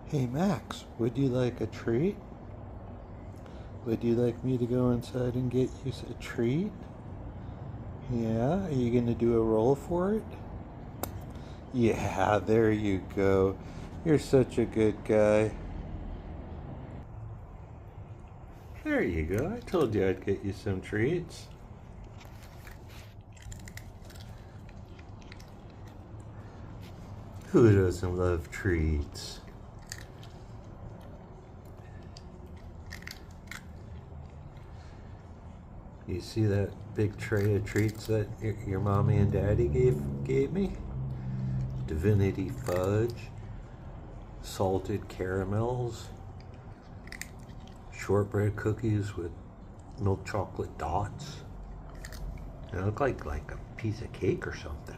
Hey Max, would you like a treat? Would you like me to go inside and get you a treat? Yeah, are you gonna do a roll for it? Yeah, there you go. You're such a good guy. There you go. I told you I'd get you some treats. Who doesn't love treats? You see that big tray of treats that your mommy and daddy gave me? Divinity fudge, salted caramels, shortbread cookies with milk chocolate dots. They look like a piece of cake or something.